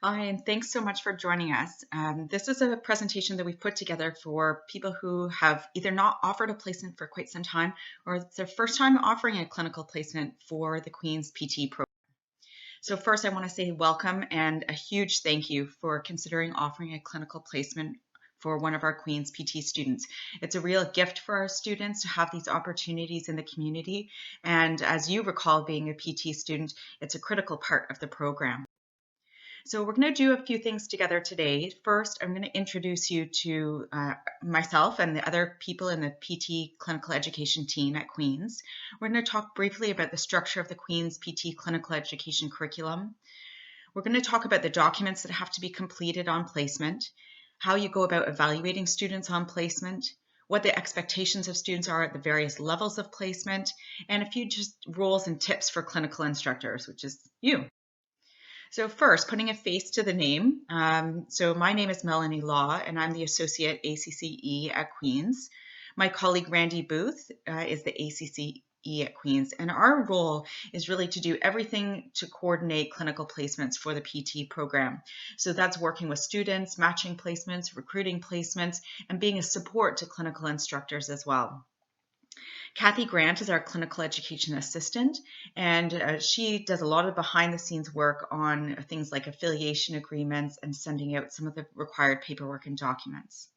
Hi, and thanks so much for joining us. This is a presentation that we've put together for people who have either not offered a placement for quite some time or it's their first time offering a clinical placement for the Queen's PT program. So first, I want to say welcome and a huge thank you for considering offering a clinical placement for one of our Queen's PT students. It's a real gift for our students to have these opportunities in the community. And as you recall, being a PT student, it's a critical part of the program. So we're going to do a few things together today. First, I'm going to introduce you to myself and the other people in the PT clinical education team at Queen's. We're going to talk briefly about the structure of the Queen's PT clinical education curriculum. We're going to talk about the documents that have to be completed on placement, how you go about evaluating students on placement, what the expectations of students are at the various levels of placement, and a few just rules and tips for clinical instructors, which is you. So first, putting a face to the name. So my name is Melanie Law, and I'm the Associate ACCE at Queen's. My colleague Randy Booth is the ACCE at Queen's, and our role is really to do everything to coordinate clinical placements for the PT program. So that's working with students, matching placements, recruiting placements, and being a support to clinical instructors as well. Kathy Grant is our clinical education assistant, and she does a lot of behind the scenes work on things like affiliation agreements and sending out some of the required paperwork and documents.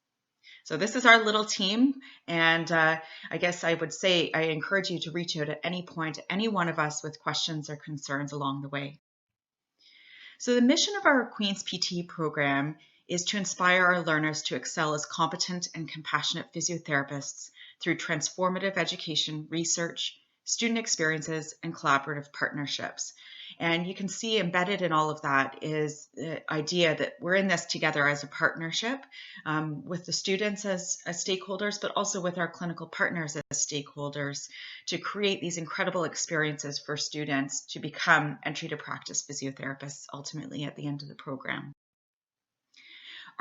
So this is our little team, and I guess I would say I encourage you to reach out at any point to any one of us with questions or concerns along the way. So the mission of our Queen's PT program is to inspire our learners to excel as competent and compassionate physiotherapists through transformative education, research, student experiences, and collaborative partnerships. And you can see embedded in all of that is the idea that we're in this together as a partnership with the students as stakeholders, but also with our clinical partners as stakeholders to create these incredible experiences for students to become entry to practice physiotherapists ultimately at the end of the program.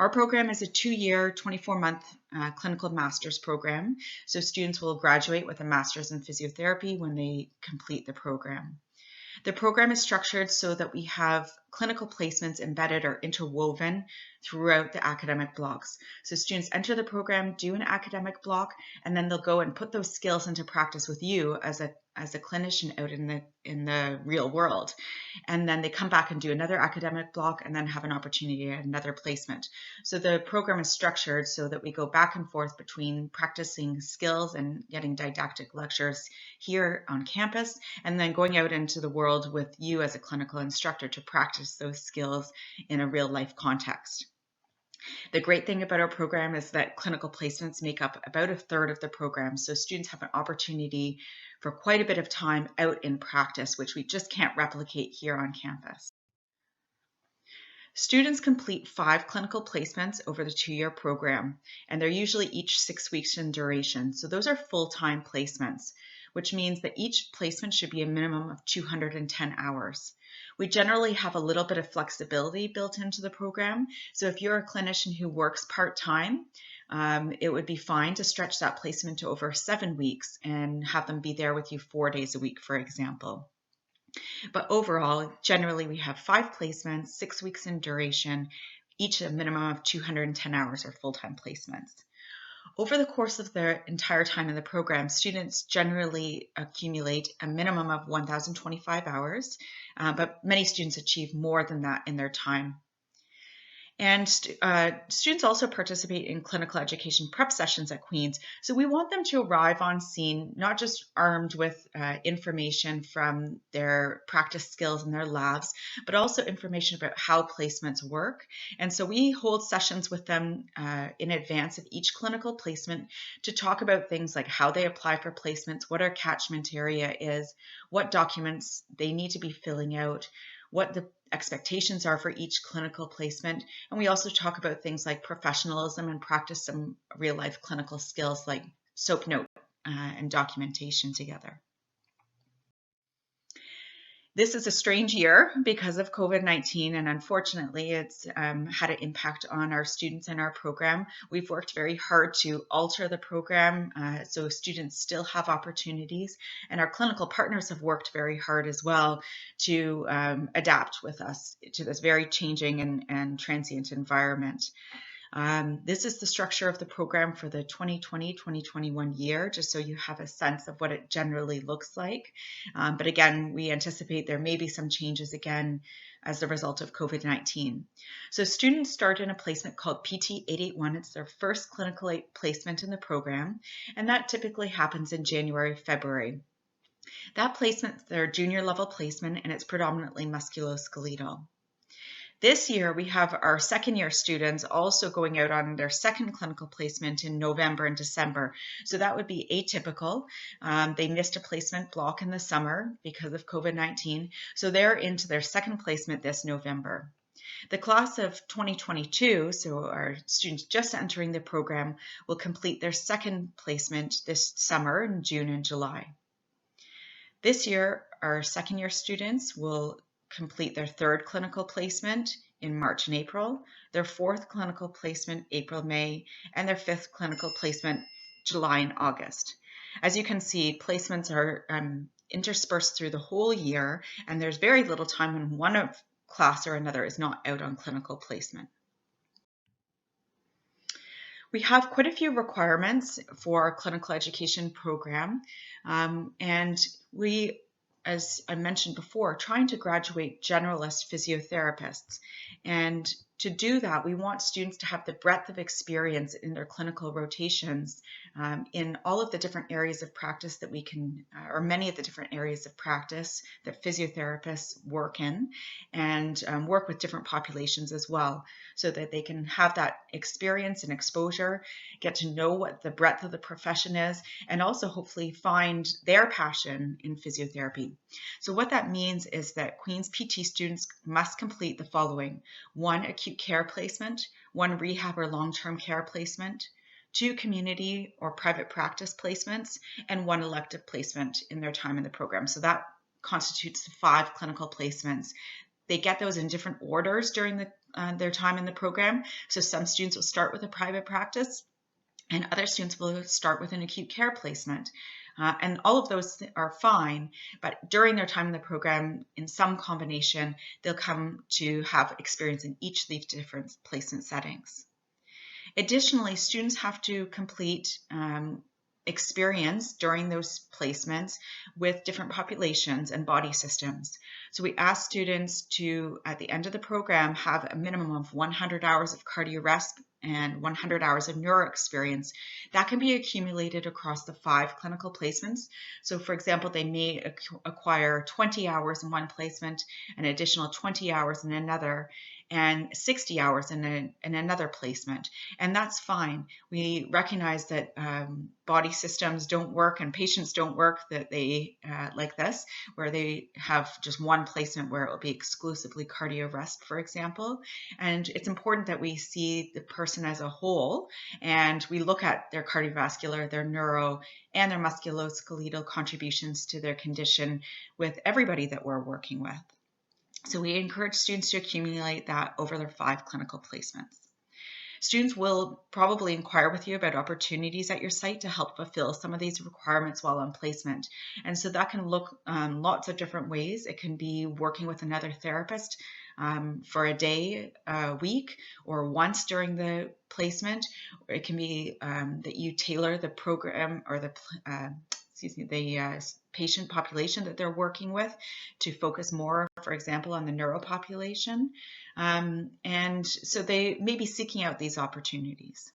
Our program is a 2-year, 24-month clinical master's program. So students will graduate with a master's in physiotherapy when they complete the program. The program is structured so that we have clinical placements embedded or interwoven throughout the academic blocks. So students enter the program, do an academic block, and then they'll go and put those skills into practice with you as a clinician out in the real world. And then they come back and do another academic block and then have an opportunity at another placement. So the program is structured so that we go back and forth between practicing skills and getting didactic lectures here on campus, and then going out into the world with you as a clinical instructor to practice those skills in a real life context. The great thing about our program is that clinical placements make up about 1/3 of the program. So students have an opportunity for quite a bit of time out in practice, which we just can't replicate here on campus. Students complete 5 clinical placements over the 2-year program, and they're usually each 6 weeks in duration. So those are full-time placements, which means that each placement should be a minimum of 210 hours. We generally have a little bit of flexibility built into the program. So if you're a clinician who works part-time, it would be fine to stretch that placement to over 7 weeks and have them be there with you 4 days a week, for example. But overall, generally we have 5 placements, 6 weeks in duration, each a minimum of 210 hours or full-time placements. Over the course of their entire time in the program, students generally accumulate a minimum of 1,025 hours, but many students achieve more than that in their time. And students also participate in clinical education prep sessions at Queen's. So we want them to arrive on scene, not just armed with information from their practice skills in their labs, but also information about how placements work. And so we hold sessions with them in advance of each clinical placement to talk about things like how they apply for placements, what our catchment area is, what documents they need to be filling out, what the expectations are for each clinical placement. And we also talk about things like professionalism and practice some real life clinical skills like SOAP note and documentation together. This is a strange year because of COVID-19, and unfortunately, it's had an impact on our students and our program. We've worked very hard to alter the program so students still have opportunities, and our clinical partners have worked very hard as well to adapt with us to this very changing and transient environment. This is the structure of the program for the 2020-2021 year, just so you have a sense of what it generally looks like. But again, we anticipate there may be some changes again as a result of COVID-19. So students start in a placement called PT 881. It's their first clinical placement in the program, and that typically happens in January, February. That placement is their junior level placement, and it's predominantly musculoskeletal. This year, we have our second year students also going out on their second clinical placement in November and December. So that would be atypical. They missed a placement block in the summer because of COVID-19. So they're into their second placement this November. The class of 2022, so our students just entering the program, will complete their second placement this summer in June and July. This year, our second year students will complete their third clinical placement in March and April, their fourth clinical placement April, May, and their fifth clinical placement July and August. As you can see, placements are interspersed through the whole year, and there's very little time when one class or another is not out on clinical placement. We have quite a few requirements for our clinical education program, and we, as I mentioned before, trying to graduate generalist physiotherapists. And to do that, we want students to have the breadth of experience in their clinical rotations in all of the different areas of practice that we can, or many of the different areas of practice that physiotherapists work in, and work with different populations as well, so that they can have that experience and exposure, get to know what the breadth of the profession is, and also hopefully find their passion in physiotherapy. So what that means is that Queen's PT students must complete the following: 1 acute care placement, 1 rehab or long-term care placement, 2 community or private practice placements, and 1 elective placement in their time in the program. So that constitutes 5 clinical placements. They get those in different orders during their time in the program. So some students will start with a private practice, and other students will start with an acute care placement. And all of those are fine, but during their time in the program, in some combination, they'll come to have experience in each of these different placement settings. Additionally, students have to complete experience during those placements with different populations and body systems. So we ask students to, at the end of the program, have a minimum of 100 hours of cardiorest and 100 hours of neuro experience. That can be accumulated across the 5 clinical placements. So for example, they may acquire 20 hours in one placement, an additional 20 hours in another, and 60 hours in another placement. And that's fine. We recognize that body systems don't work and patients don't work that they like this, where they have just one placement where it will be exclusively cardiorest, for example. And it's important that we see the person as a whole, and we look at their cardiovascular, their neuro, and their musculoskeletal contributions to their condition with everybody that we're working with. So we encourage students to accumulate that over their 5 clinical placements. Students will probably inquire with you about opportunities at your site to help fulfill some of these requirements while on placement. And so that can look lots of different ways. It can be working with another therapist for a day, a week, or once during the placement. Or it can be that you tailor the program or the patient population that they're working with to focus more, for example, on the neuro population. And so they may be seeking out these opportunities.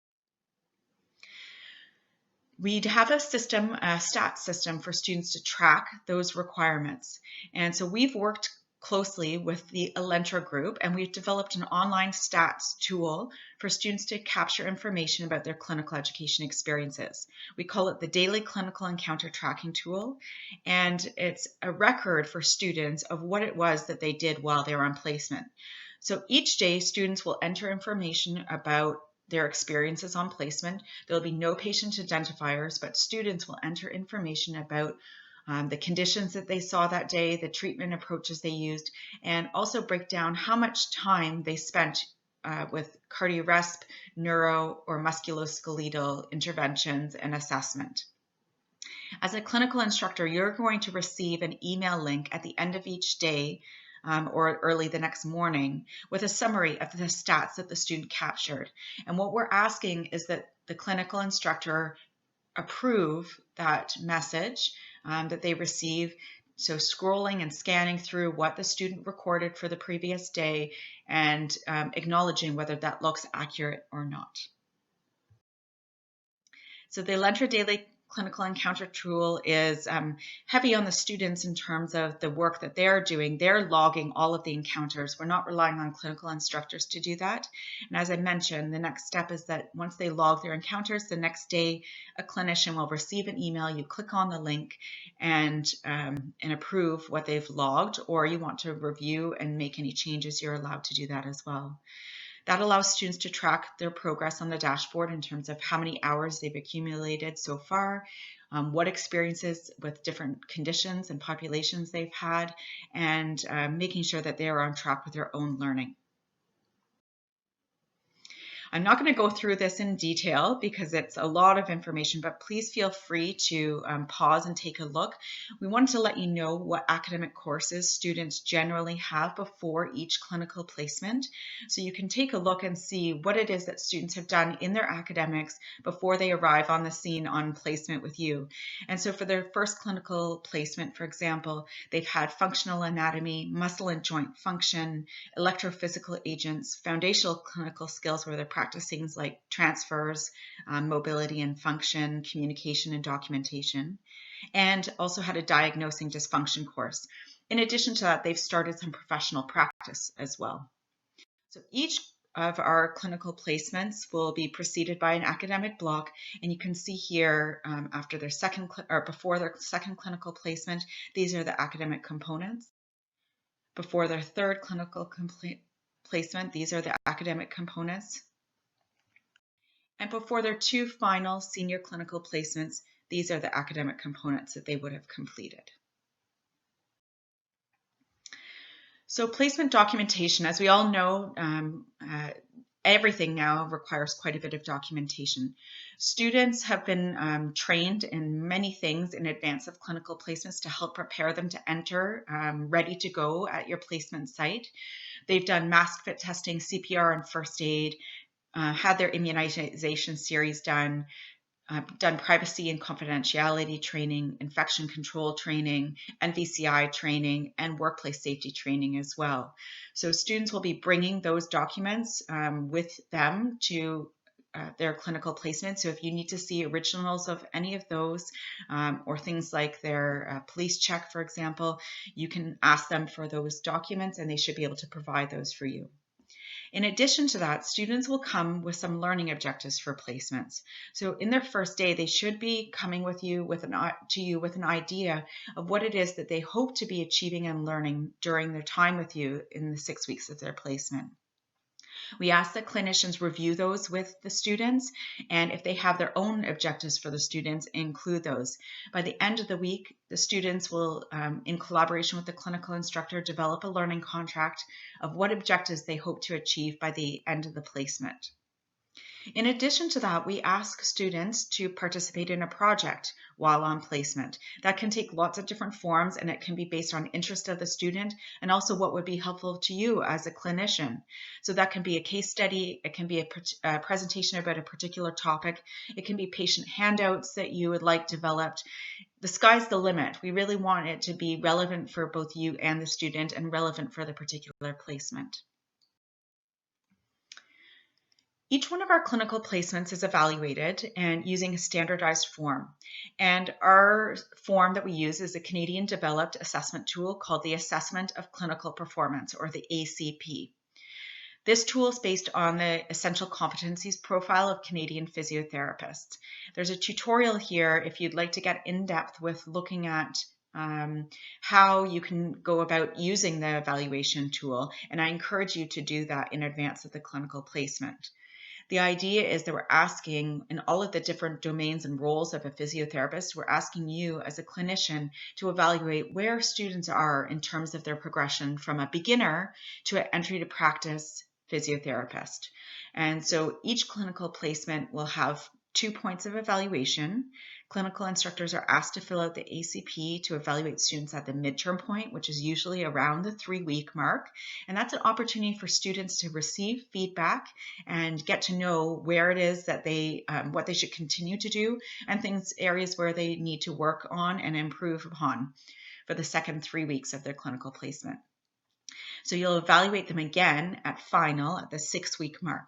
We'd have a system, a stats system for students to track those requirements. And so we've worked closely with the Elentra group, and we've developed an online stats tool for students to capture information about their clinical education experiences. We call it the Daily Clinical Encounter Tracking Tool, and it's a record for students of what it was that they did while they were on placement. So each day, students will enter information about their experiences on placement. There'll be no patient identifiers, but students will enter information about the conditions that they saw that day, the treatment approaches they used, and also break down how much time they spent with cardiorespiratory, neuro, or musculoskeletal interventions and assessment. As a clinical instructor, you're going to receive an email link at the end of each day or early the next morning with a summary of the stats that the student captured. And what we're asking is that the clinical instructor approve that message that they receive. So scrolling and scanning through what the student recorded for the previous day and acknowledging whether that looks accurate or not. So the Elantra Daily Clinical Encounter tool is heavy on the students in terms of the work that they're doing. They're logging all of the encounters. We're not relying on clinical instructors to do that. And as I mentioned, the next step is that once they log their encounters, the next day a clinician will receive an email. You click on the link and approve what they've logged, or you want to review and make any changes, you're allowed to do that as well. That allows students to track their progress on the dashboard in terms of how many hours they've accumulated so far, what experiences with different conditions and populations they've had, and making sure that they are on track with their own learning. I'm not going to go through this in detail because it's a lot of information, but please feel free to pause and take a look. We wanted to let you know what academic courses students generally have before each clinical placement. So you can take a look and see what it is that students have done in their academics before they arrive on the scene on placement with you. And so for their first clinical placement, for example, they've had functional anatomy, muscle and joint function, electrophysical agents, foundational clinical skills where they're practicing things like transfers, mobility and function, communication and documentation, and also had a diagnosing dysfunction course. In addition to that, they've started some professional practice as well. So each of our clinical placements will be preceded by an academic block, and you can see here after their second or before their second clinical placement, these are the academic components. Before their third clinical placement, these are the academic components. And before their two final senior clinical placements, these are the academic components that they would have completed. So placement documentation, as we all know, everything now requires quite a bit of documentation. Students have been trained in many things in advance of clinical placements to help prepare them to enter ready to go at your placement site. They've done mask fit testing, CPR and first aid, had their immunization series done, done privacy and confidentiality training, infection control training, NVCI training, and workplace safety training as well. So students will be bringing those documents with them to their clinical placement. So if you need to see originals of any of those or things like their police check, for example, you can ask them for those documents and they should be able to provide those for you. In addition to that, students will come with some learning objectives for placements. So in their first day, they should be coming with you with an idea of what it is that they hope to be achieving and learning during their time with you in the 6 weeks of their placement. We ask that clinicians review those with the students, and if they have their own objectives for the students, include those. By the end of the week, the students will, in collaboration with the clinical instructor, develop a learning contract of what objectives they hope to achieve by the end of the placement. In addition to that, we ask students to participate in a project while on placement. That can take lots of different forms, and it can be based on interest of the student and also what would be helpful to you as a clinician. So that can be a case study, it can be a presentation about a particular topic, it can be patient handouts that you would like developed. The sky's the limit. We really want it to be relevant for both you and the student and relevant for the particular placement. Each one of our clinical placements is evaluated and using a standardized form. And our form that we use is a Canadian developed assessment tool called the Assessment of Clinical Performance, or the ACP. This tool is based on the essential competencies profile of Canadian physiotherapists. There's a tutorial here if you'd like to get in depth with looking at how you can go about using the evaluation tool, and I encourage you to do that in advance of the clinical placement. The idea is that we're asking, in all of the different domains and roles of a physiotherapist, we're asking you as a clinician to evaluate where students are in terms of their progression from a beginner to an entry to practice physiotherapist. And so each clinical placement will have 2 points of evaluation. Clinical instructors are asked to fill out the ACP to evaluate students at the midterm point, which is usually around the 3-week mark. And that's an opportunity for students to receive feedback and get to know where it is that they, what they should continue to do, and areas where they need to work on and improve upon for the second 3 weeks of their clinical placement. So you'll evaluate them again at final at the 6-week mark.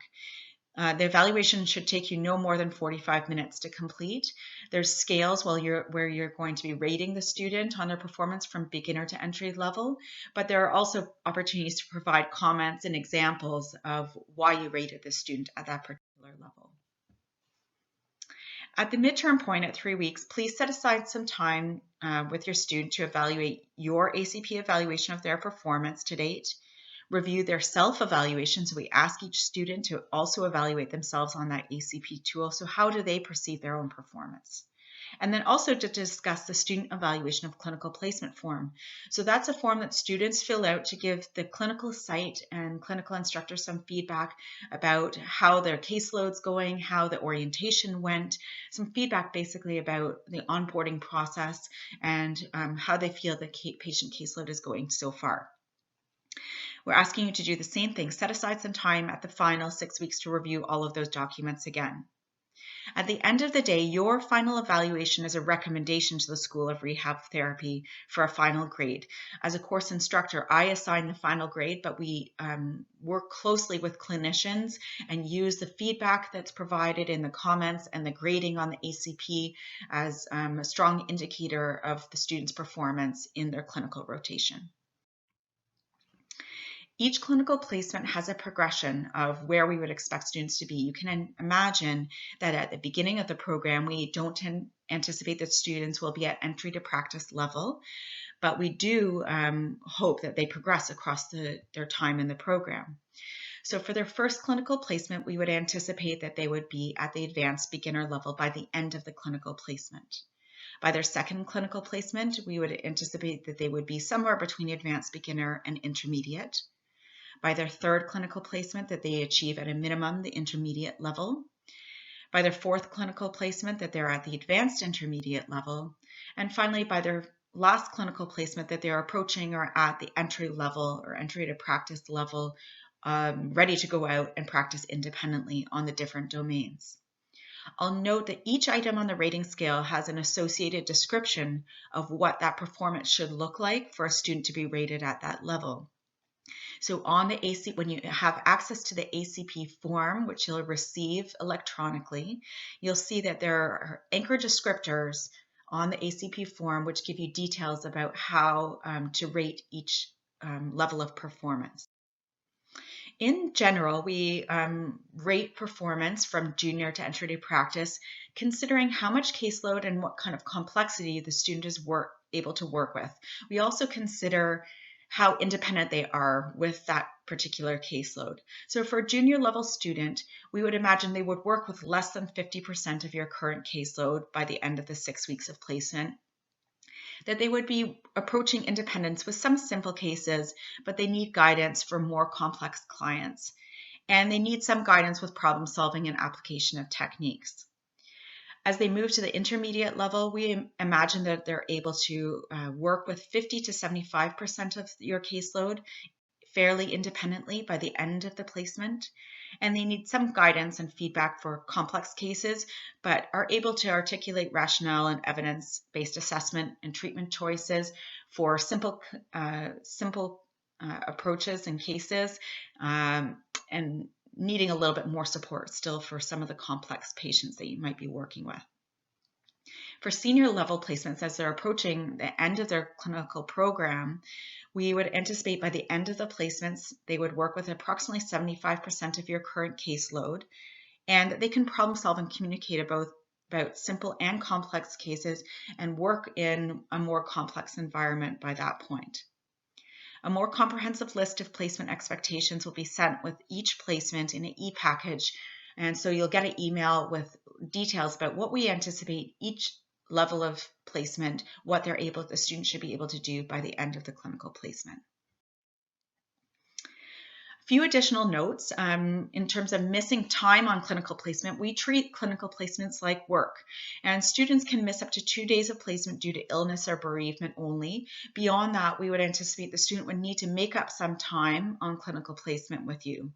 The evaluation should take you no more than 45 minutes to complete. There's scales where you're going to be rating the student on their performance from beginner to entry level, but there are also opportunities to provide comments and examples of why you rated the student at that particular level. At the midterm point at 3 weeks, please set aside some time with your student to evaluate your ACP evaluation of their performance to date. Review their self-evaluation. So we ask each student to also evaluate themselves on that ACP tool. So how do they perceive their own performance? And then also to discuss the student evaluation of clinical placement form. So that's a form that students fill out to give the clinical site and clinical instructor some feedback about how their caseload's going, how the orientation went, some feedback basically about the onboarding process and how they feel the patient caseload is going so far. We're asking you to do the same thing. Set aside some time at the final 6 weeks to review all of those documents again. At the end of the day, your final evaluation is a recommendation to the School of Rehab Therapy for a final grade. As a course instructor, I assign the final grade, but we work closely with clinicians and use the feedback that's provided in the comments and the grading on the ACP as a strong indicator of the student's performance in their clinical rotation. Each clinical placement has a progression of where we would expect students to be. You can imagine that at the beginning of the program, we don't anticipate that students will be at entry to practice level, but we do hope that they progress across their time in the program. So for their first clinical placement, we would anticipate that they would be at the advanced beginner level by the end of the clinical placement. By their second clinical placement, we would anticipate that they would be somewhere between advanced beginner and intermediate. By their third clinical placement, that they achieve at a minimum the intermediate level. By their fourth clinical placement, that they're at the advanced intermediate level. And finally, by their last clinical placement, that they're approaching or at the entry level or entry to practice level, ready to go out and practice independently on the different domains. I'll note that each item on the rating scale has an associated description of what that performance should look like for a student to be rated at that level. So on the ACP, when you have access to the ACP form, which you'll receive electronically, you'll see that there are anchor descriptors on the ACP form which give you details about how to rate each level of performance. In general, we rate performance from junior to entry to practice, considering how much caseload and what kind of complexity the student is able to work with. We also consider how independent they are with that particular caseload. So for a junior level student, we would imagine they would work with less than 50% of your current caseload by the end of the 6 weeks of placement. That they would be approaching independence with some simple cases, but they need guidance for more complex clients. And they need some guidance with problem solving and application of techniques. As they move to the intermediate level, we imagine that they're able to work with 50 to 75% of your caseload fairly independently by the end of the placement. And they need some guidance and feedback for complex cases, but are able to articulate rationale and evidence-based assessment and treatment choices for simple approaches and cases, and needing a little bit more support still for some of the complex patients that you might be working with. For senior level placements, as they're approaching the end of their clinical program, we would anticipate by the end of the placements, they would work with approximately 75% of your current caseload, and they can problem solve and communicate about simple and complex cases and work in a more complex environment by that point. A more comprehensive list of placement expectations will be sent with each placement in an e-package And so you'll get an email with details about what we anticipate each level of placement, what the student should be able to do by the end of the clinical placement. Few additional notes in terms of missing time on clinical placement. We treat clinical placements like work, and students can miss up to 2 days of placement due to illness or bereavement only. Beyond that, we would anticipate the student would need to make up some time on clinical placement with you.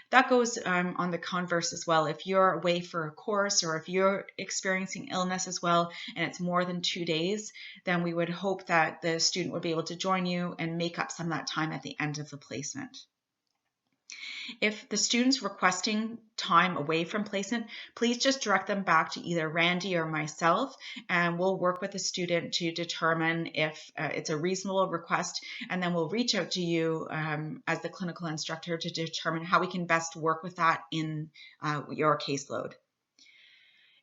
That goes on the converse as well. If you're away for a course or if you're experiencing illness as well and it's more than 2 days, then we would hope that the student would be able to join you and make up some of that time at the end of the placement. If the student's requesting time away from placement, please just direct them back to either Randy or myself, and we'll work with the student to determine if it's a reasonable request, and then we'll reach out to you as the clinical instructor to determine how we can best work with that in your caseload.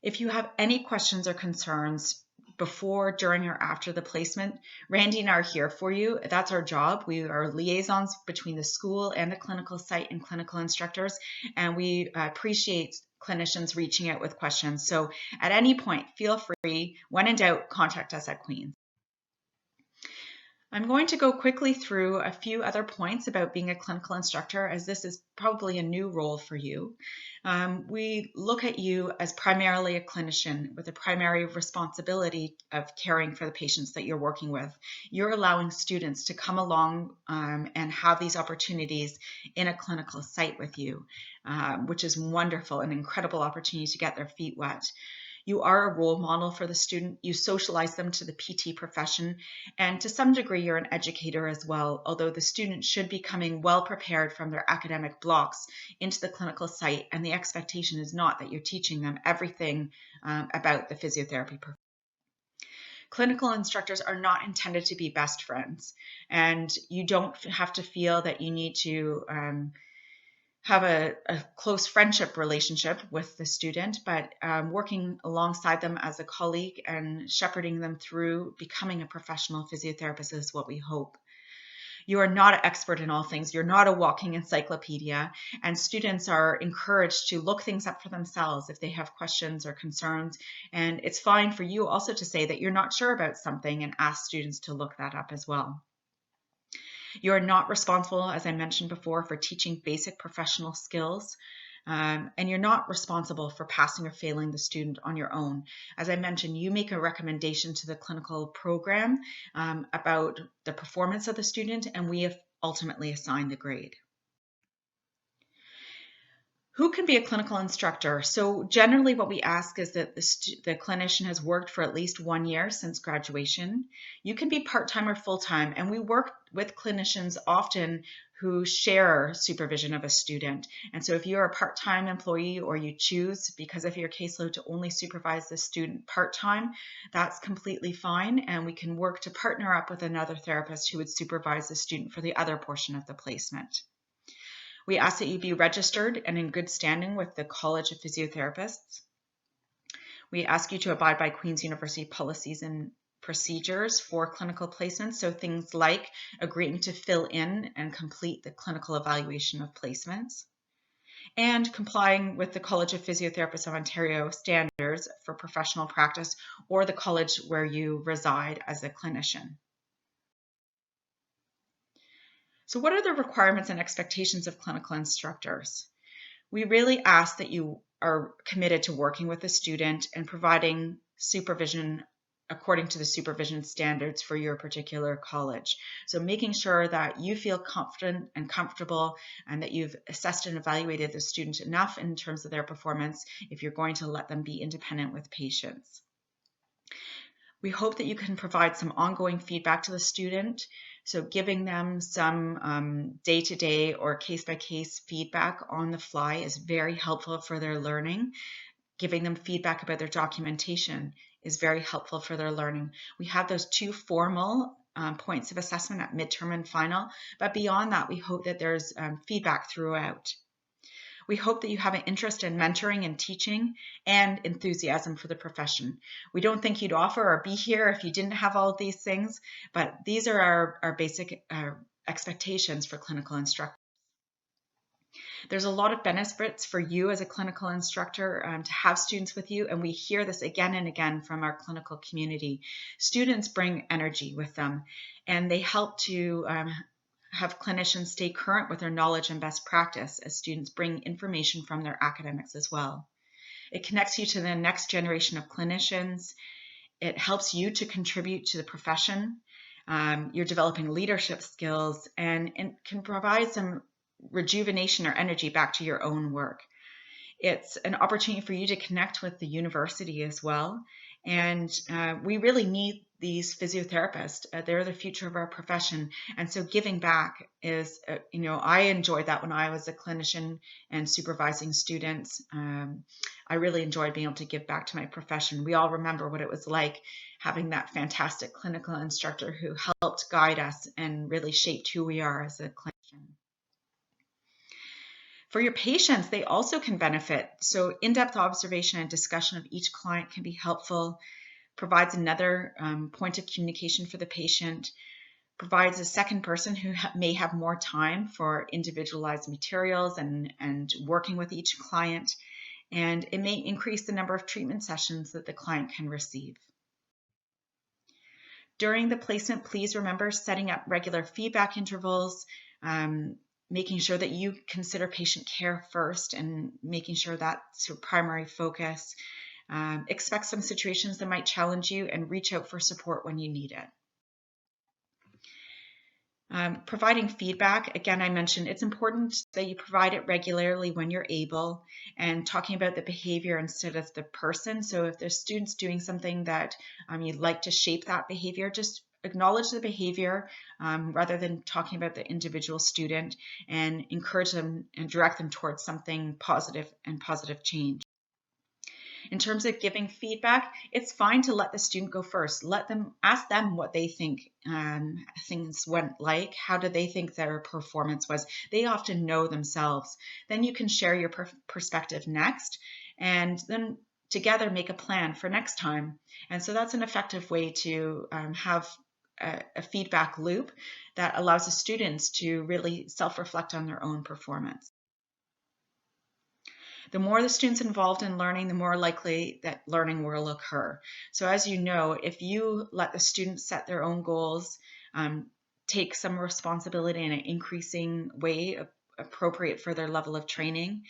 If you have any questions or concerns before, during, or after the placement, Randy and I are here for you. That's our job. We are liaisons between the school and the clinical site and clinical instructors, and we appreciate clinicians reaching out with questions. So at any point, feel free. When in doubt, contact us at Queen's. I'm going to go quickly through a few other points about being a clinical instructor, as this is probably a new role for you. We look at you as primarily a clinician with a primary responsibility of caring for the patients that you're working with. You're allowing students to come along and have these opportunities in a clinical site with you, which is wonderful, an incredible opportunity to get their feet wet. You are a role model for the student. You socialize them to the PT profession, and to some degree, you're an educator as well, although the student should be coming well prepared from their academic blocks into the clinical site, and the expectation is not that you're teaching them everything about the physiotherapy profession. Clinical instructors are not intended to be best friends, and you don't have to feel that you need to have a close friendship relationship with the student, but working alongside them as a colleague and shepherding them through becoming a professional physiotherapist is what we hope. You are not an expert in all things. You're not a walking encyclopedia, and students are encouraged to look things up for themselves if they have questions or concerns. And it's fine for you also to say that you're not sure about something and ask students to look that up as well. You are not responsible, as I mentioned before, for teaching basic professional skills, and you're not responsible for passing or failing the student on your own. As I mentioned, you make a recommendation to the clinical program about the performance of the student, and we have ultimately assigned the grade. Who can be a clinical instructor? So generally what we ask is that the clinician has worked for at least 1 year since graduation. You can be part-time or full-time, and we work with clinicians often who share supervision of a student. And so if you're a part-time employee or you choose, because of your caseload, to only supervise the student part-time, that's completely fine, and we can work to partner up with another therapist who would supervise the student for the other portion of the placement. We ask that you be registered and in good standing with the College of Physiotherapists. We ask you to abide by Queen's University policies and procedures for clinical placements, so things like agreeing to fill in and complete the clinical evaluation of placements, and complying with the College of Physiotherapists of Ontario standards for professional practice or the college where you reside as a clinician. So what are the requirements and expectations of clinical instructors? We really ask that you are committed to working with the student and providing supervision according to the supervision standards for your particular college. So making sure that you feel confident and comfortable and that you've assessed and evaluated the student enough in terms of their performance if you're going to let them be independent with patients. We hope that you can provide some ongoing feedback to the student. So giving them some day-to-day or case-by-case feedback on the fly is very helpful for their learning. Giving them feedback about their documentation is very helpful for their learning. We have those 2 formal points of assessment at midterm and final, but beyond that, we hope that there's feedback throughout. We hope that you have an interest in mentoring and teaching and enthusiasm for the profession. We don't think you'd offer or be here if you didn't have all of these things, but these are our basic expectations for clinical instruction. There's a lot of benefits for you as a clinical instructor to have students with you, and we hear this again and again from our clinical community. Students bring energy with them, and they help to have clinicians stay current with their knowledge and best practice as students bring information from their academics as well. It connects you to the next generation of clinicians. It helps you to contribute to the profession. You're developing leadership skills and can provide some rejuvenation or energy back to your own work. It's an opportunity for you to connect with the university as well. And we really need these physiotherapists. They're the future of our profession. And so giving back is, I enjoyed that when I was a clinician and supervising students. I really enjoyed being able to give back to my profession. We all remember what it was like having that fantastic clinical instructor who helped guide us and really shaped who we are as a clinician. For your patients, they also can benefit. So in-depth observation and discussion of each client can be helpful, provides another point of communication for the patient, provides a second person who may have more time for individualized materials and working with each client, and it may increase the number of treatment sessions that the client can receive. During the placement, please remember setting up regular feedback intervals, making sure that you consider patient care first and making sure that's your primary focus. Expect some situations that might challenge you and reach out for support when you need it. Providing feedback, again, I mentioned it's important that you provide it regularly when you're able, and talking about the behavior instead of the person. So if there's students doing something that you'd like to shape that behavior, just acknowledge the behavior rather than talking about the individual student, and encourage them and direct them towards something positive and positive change. In terms of giving feedback, it's fine to let the student go first. Ask them what they think things went like. How do they think their performance was? They often know themselves. Then you can share your perspective next, and then together make a plan for next time. And so that's an effective way to have a feedback loop that allows the students to really self-reflect on their own performance. The more the students involved in learning, the more likely that learning will occur. So as you know, if you let the students set their own goals, take some responsibility in an increasing way appropriate for their level of training,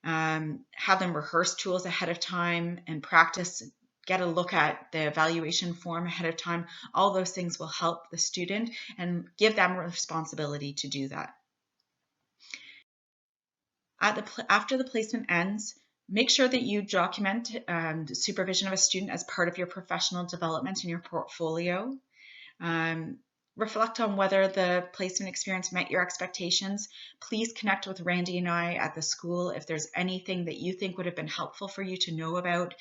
have them rehearse tools ahead of time and practice, get a look at the evaluation form ahead of time, all those things will help the student and give them responsibility to do that. After the placement ends, make sure that you document the supervision of a student as part of your professional development in your portfolio. Reflect on whether the placement experience met your expectations. Please connect with Randy and I at the school if there's anything that you think would have been helpful for you to know about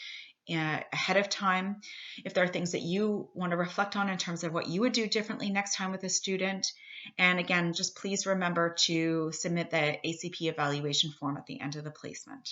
ahead of time. If there are things that you want to reflect on in terms of what you would do differently next time with a student. And again, just please remember to submit the ACP evaluation form at the end of the placement.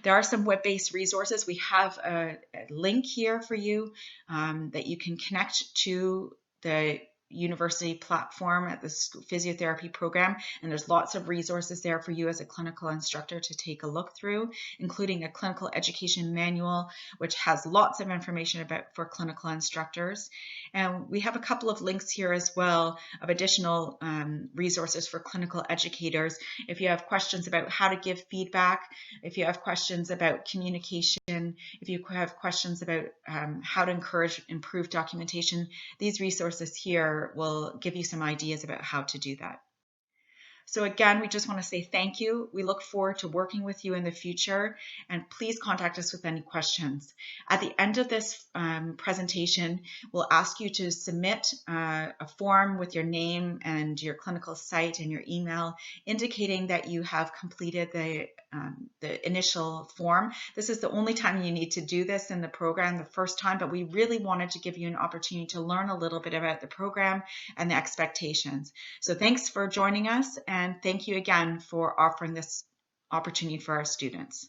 There are some web-based resources. We have a link here for you that you can connect to the university platform at the physiotherapy program, and there's lots of resources there for you as a clinical instructor to take a look through, including a clinical education manual which has lots of information for clinical instructors. And we have a couple of links here as well of additional resources for clinical educators. If you have questions about how to give feedback, if you have questions about communication, if you have questions about how to encourage improved documentation, these resources here will give you some ideas about how to do that. So again, we just want to say thank you. We look forward to working with you in the future, and please contact us with any questions. At the end of this presentation, we'll ask you to submit a form with your name and your clinical site and your email indicating that you have completed the initial form. This is the only time you need to do this in the program, the first time, but we really wanted to give you an opportunity to learn a little bit about the program and the expectations. So thanks for joining us, and thank you again for offering this opportunity for our students.